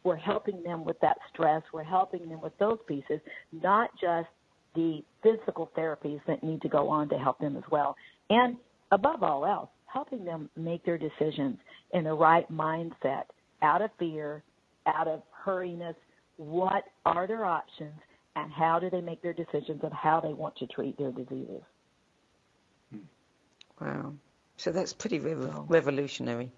We're helping them with that stress. We're helping them with those pieces, not just the physical therapies that need to go on to help them as well. And above all else, helping them make their decisions in the right mindset, out of fear, out of hurriness. What are their options, and how do they make their decisions of how they want to treat their diseases? Wow. So that's pretty revolutionary.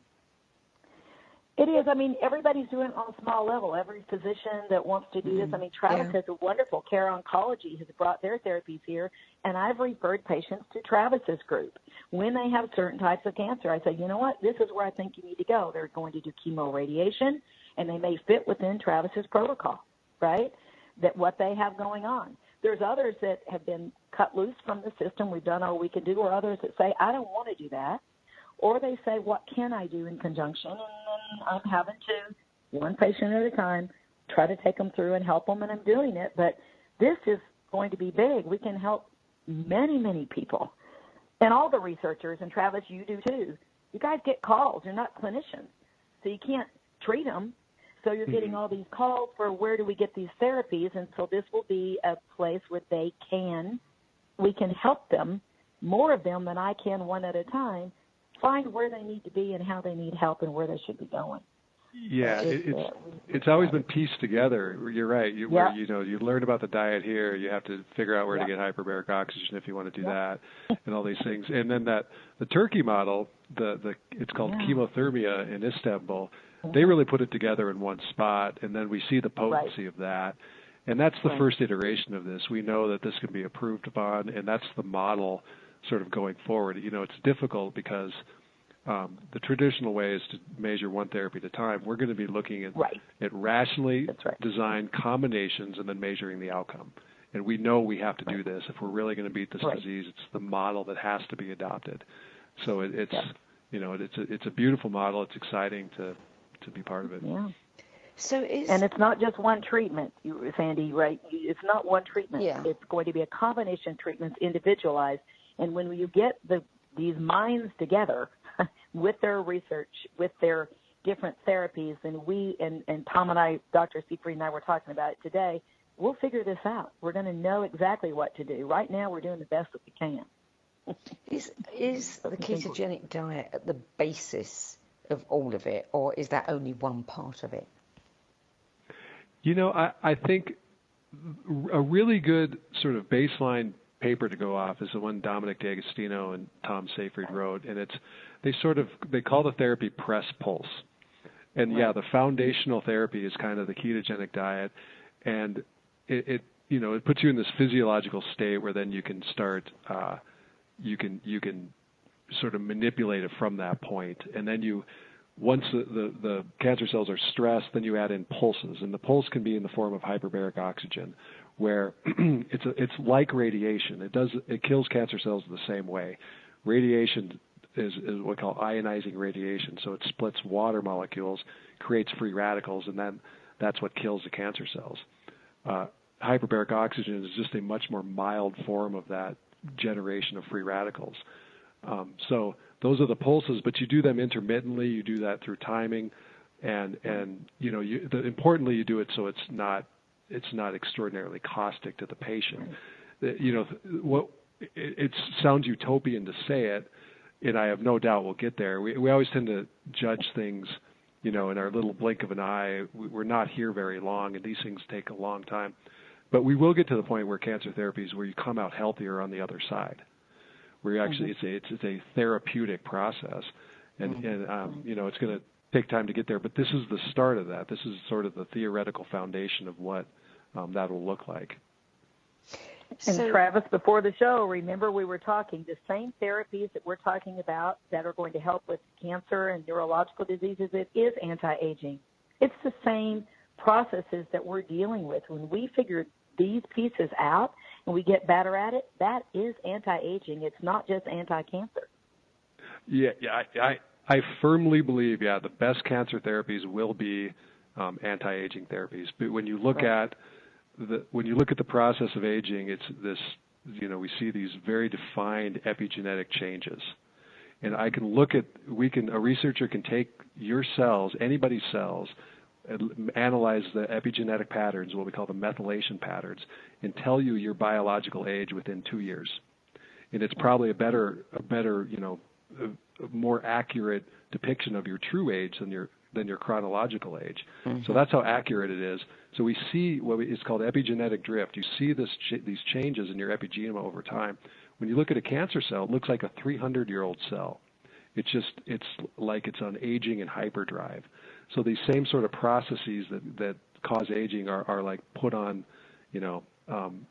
It is. I mean, everybody's doing it on a small level. Every physician that wants to do this. I mean, Travis has a wonderful Care Oncology has brought their therapies here, and I've referred patients to Travis's group. When they have certain types of cancer, I say, you know what, this is where I think you need to go. They're going to do chemoradiation, and they may fit within Travis's protocol, right, that what they have going on. There's others that have been cut loose from the system. We've done all we can do, or others that say, I don't want to do that. Or they say, what can I do in conjunction? And then I'm having to, one patient at a time, try to take them through and help them, and I'm doing it. But this is going to be big. We can help many, many people. And all the researchers, and Travis, you do too. You guys get calls. You're not clinicians, so you can't treat them. So you're getting all these calls for where do we get these therapies, and so this will be a place where we can help them, more of them than I can one at a time, find where they need to be and how they need help and where they should be going. Yeah, it's always been pieced together. You're right. You learn about the diet here. You have to figure out where to get hyperbaric oxygen if you want to do that, and all these things. And then the Turkey model, it's called chemothermia in Istanbul. They really put it together in one spot, and then we see the potency of that. And that's the first iteration of this. We know that this can be improved upon, and that's the model sort of going forward. It's difficult because the traditional way is to measure one therapy at a time. We're going to be looking at rationally designed combinations and then measuring the outcome. And we know we have to do this. If we're really going to beat this disease, it's the model that has to be adopted. So it's a beautiful model. It's exciting to be part of it. Yeah. And it's not just one treatment, Sandie, right? It's not one treatment. Yeah. It's going to be a combination of treatments, individualized. And when you get these minds together with their research, with their different therapies, and Tom and I, Dr. Seifried and I were talking about it today, we'll figure this out. We're going to know exactly what to do. Right now, we're doing the best that we can. Is the ketogenic diet at the basis of all of it, or is that only one part of it? I think a really good sort of baseline paper to go off is the one Dominic D'Agostino and Tom Seyfried wrote, and they call the therapy press pulse. And the foundational therapy is kind of the ketogenic diet, and it puts you in this physiological state where then you can start you can sort of manipulate it from that point, and then once the cancer cells are stressed, then you add in pulses, and the pulse can be in the form of hyperbaric oxygen, where it's like radiation. It kills cancer cells the same way. Radiation is what we call ionizing radiation, so it splits water molecules, creates free radicals, and then that's what kills the cancer cells. Hyperbaric oxygen is just a much more mild form of that generation of free radicals. So those are the pulses, but you do them intermittently. You do that through timing, and importantly, you do it so it's not extraordinarily caustic to the patient. It sounds utopian to say it, and I have no doubt we'll get there. We always tend to judge things, in our little blink of an eye. We're not here very long, and these things take a long time. But we will get to the point where cancer therapies, where you come out healthier on the other side, where you actually it's a therapeutic process, and it's going to take time to get there. But this is the start of that. This is sort of the theoretical foundation of what that will look like. And Travis, before the show, remember we were talking the same therapies that we're talking about that are going to help with cancer and neurological diseases. It is anti-aging. It's the same processes that we're dealing with. When we figure these pieces out and we get better at it, that is anti-aging. It's not just anti-cancer. Yeah, I firmly believe, the best cancer therapies will be anti-aging therapies. But when you look at the process of aging, it's this, we see these very defined epigenetic changes. And a researcher can take your cells, anybody's cells, analyze the epigenetic patterns, what we call the methylation patterns, and tell you your biological age within 2 years. And it's probably a better, more accurate depiction of your true age than your chronological age. Mm-hmm. So that's how accurate it is. So we see what is called epigenetic drift. You see these changes in your epigenome over time. When you look at a cancer cell, it looks like a 300-year-old cell. It's like it's on aging and hyperdrive. So these same sort of processes that cause aging are like put on, on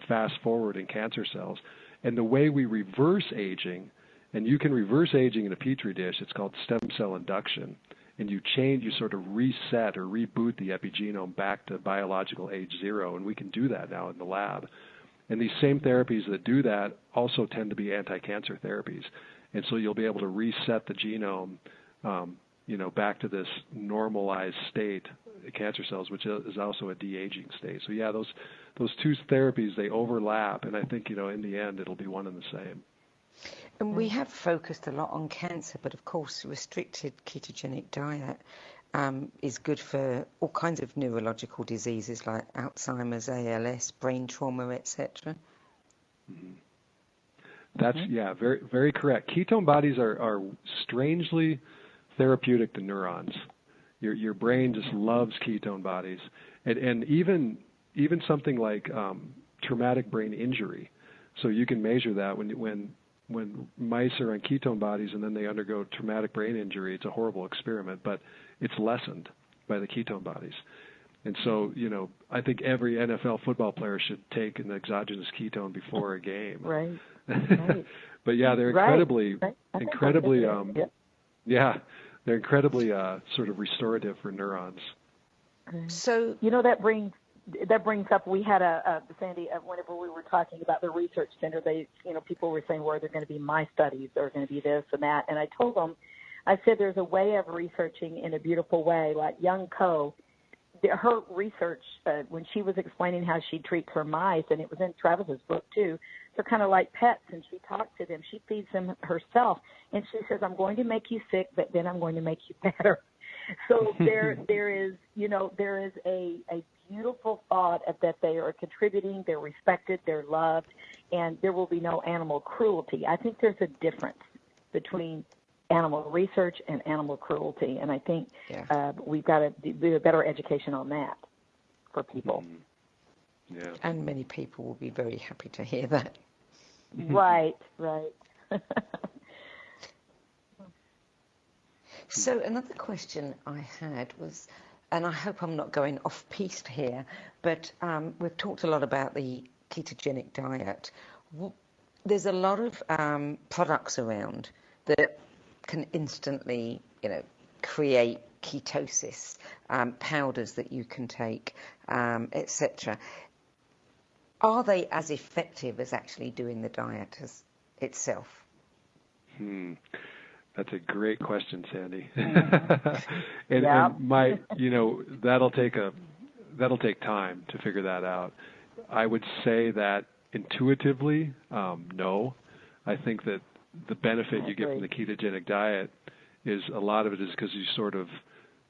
fast forward in cancer cells. And the way we reverse aging, and you can reverse aging in a petri dish, it's called stem cell induction. And you sort of reset or reboot the epigenome back to biological age 0, and we can do that now in the lab. And these same therapies that do that also tend to be anti-cancer therapies. And so you'll be able to reset the genome, back to this normalized state, cancer cells, which is also a de-aging state. So those two therapies, they overlap, and I think, in the end, it'll be one and the same. And we have focused a lot on cancer, but of course, restricted ketogenic diet is good for all kinds of neurological diseases like Alzheimer's, ALS, brain trauma, etc. Mm-hmm. That's very, very correct. Ketone bodies are strangely therapeutic to neurons. Your brain just loves ketone bodies, and even something like traumatic brain injury. So you can measure that when mice are on ketone bodies and then they undergo traumatic brain injury. It's a horrible experiment, but it's lessened by the ketone bodies. And so, I think every NFL football player should take an exogenous ketone before a game. Right. But yeah, they're incredibly, they're incredibly sort of restorative for neurons. So that brings up. We had Sandie, whenever we were talking about the research center, people were saying, "Well, they're going to be my studies, they're going to be this and that," and I told them, I said, "There's a way of researching in a beautiful way, like Young Ko." Her research, when she was explaining how she treats her mice, and it was in Travis's book too, they're kind of like pets, and she talks to them. She feeds them herself, and she says, "I'm going to make you sick, but then I'm going to make you better." So there is a beautiful thought of that they are contributing, they're respected, they're loved, and there will be no animal cruelty. I think there's a difference between animal research and animal cruelty, and I think we've got to do a better education on that for people. Yeah. And many people will be very happy to hear that. Right. So another question I had was, and I hope I'm not going off-piste here, but we've talked a lot about the ketogenic diet. There's a lot of products around that can instantly, create ketosis, powders that you can take, etc. Are they as effective as actually doing the diet itself? That's a great question, Sandie. and that'll take time to figure that out. I would say that intuitively, no. I think that the benefit you get from the ketogenic diet is a lot of it is because you sort of,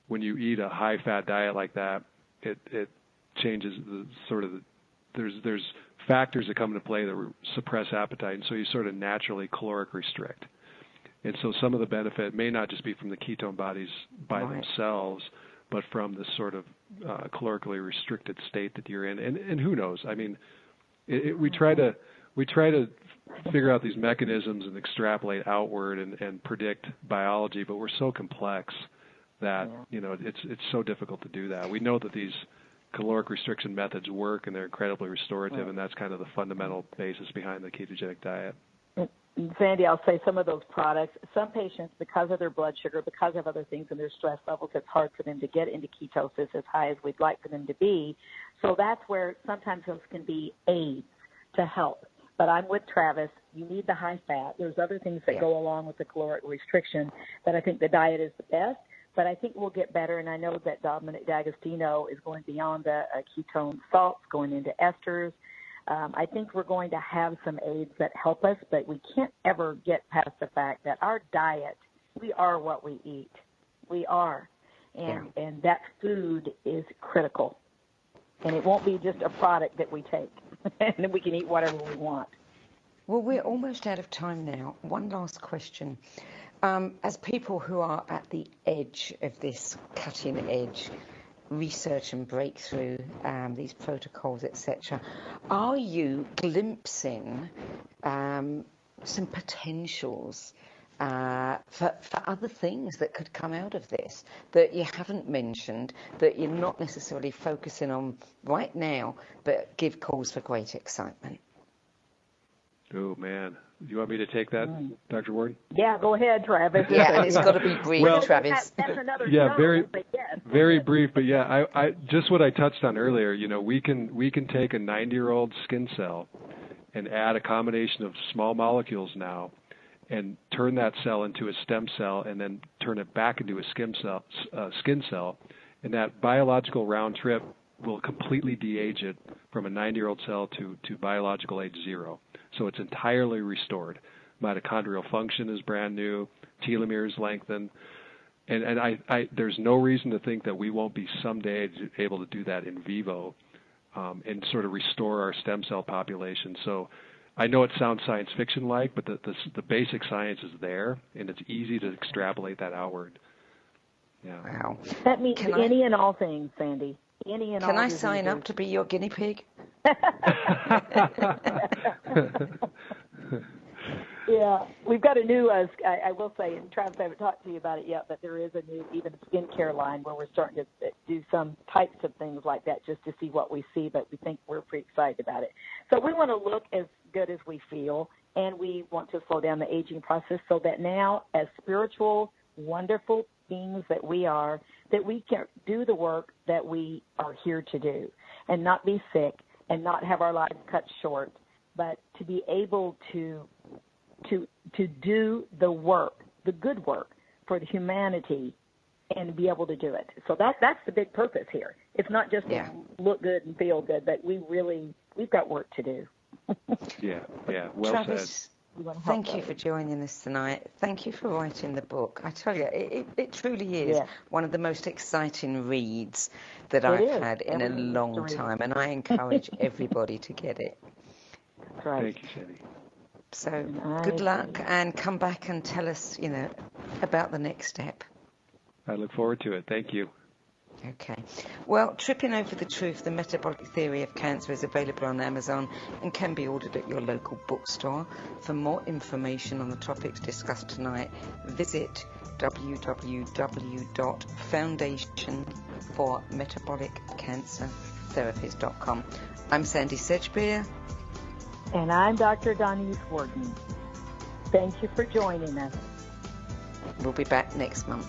when you eat a high-fat diet like that, it changes there's factors that come into play that suppress appetite, and so you sort of naturally caloric restrict. And so some of the benefit may not just be from the ketone bodies by themselves, but from this sort of calorically restricted state that you're in. And who knows? I mean, we try to figure out these mechanisms and extrapolate outward and predict biology, but we're so complex that it's so difficult to do that. We know that these caloric restriction methods work and they're incredibly restorative, and that's kind of the fundamental basis behind the ketogenic diet. Sandie, I'll say some of those products, some patients, because of their blood sugar, because of other things and their stress levels, it's hard for them to get into ketosis as high as we'd like for them to be. So that's where sometimes those can be aids to help. But I'm with Travis. You need the high fat. There's other things that go along with the caloric restriction that I think the diet is the best. But I think we'll get better, and I know that Dominic D'Agostino is going beyond the ketone salts, going into esters. I think we're going to have some aids that help us, but we can't ever get past the fact that our diet, we are what we eat. We are. And that food is critical. And it won't be just a product that we take, and then we can eat whatever we want. Well, we're almost out of time now. One last question. As people who are at the edge of this cutting-edge research and breakthrough, these protocols, etc., are you glimpsing some potentials for other things that could come out of this that you haven't mentioned, that you're not necessarily focusing on right now, but give cause for great excitement? Oh, man. You want me to take that, Dr. Worden? Yeah, go ahead, Travis. Yeah, and it's got to be brief, Travis. That's another very brief, but I just what I touched on earlier, we can take a 90-year-old skin cell and add a combination of small molecules now and turn that cell into a stem cell and then turn it back into a skin cell, and that biological round trip will completely de-age it from a 90-year-old cell to biological age 0. So it's entirely restored. Mitochondrial function is brand new, telomeres lengthen, and I there's no reason to think that we won't be someday able to do that in vivo and sort of restore our stem cell population. So I know it sounds science fiction-like, but the basic science is there, and it's easy to extrapolate that outward. Yeah. Wow. That means any and all things, Sandie. Any and all. Can I sign up to be your guinea pig? Yeah, we've got a new, I will say, and Travis, I haven't talked to you about it yet, but there is a new even skincare line where we're starting to do some types of things like that just to see what we see, but we think we're pretty excited about it. So we want to look as good as we feel, and we want to slow down the aging process so that now, as spiritual, wonderful beings that we are, that we can do the work that we are here to do and not be sick and not have our lives cut short, but to be able to do the work, the good work for the humanity, and be able to do it. So that's the big purpose here. It's not just to look good and feel good, but we've got work to do. Yeah. Well Travis, said. Thank you for joining us tonight. Thank you for writing the book. I tell you, it truly is one of the most exciting reads that I've had in a long time, and I encourage everybody to get it. That's right. Thank you, Sandie. So good luck, and come back and tell us, about the next step. I look forward to it. Thank you. Okay. Well, Tripping Over the Truth, The Metabolic Theory of Cancer is available on Amazon and can be ordered at your local bookstore. For more information on the topics discussed tonight, visit www.foundationformetaboliccancertherapies.com. I'm Sandie Sedgbeer. And I'm Dr. Donese Worden. Thank you for joining us. We'll be back next month.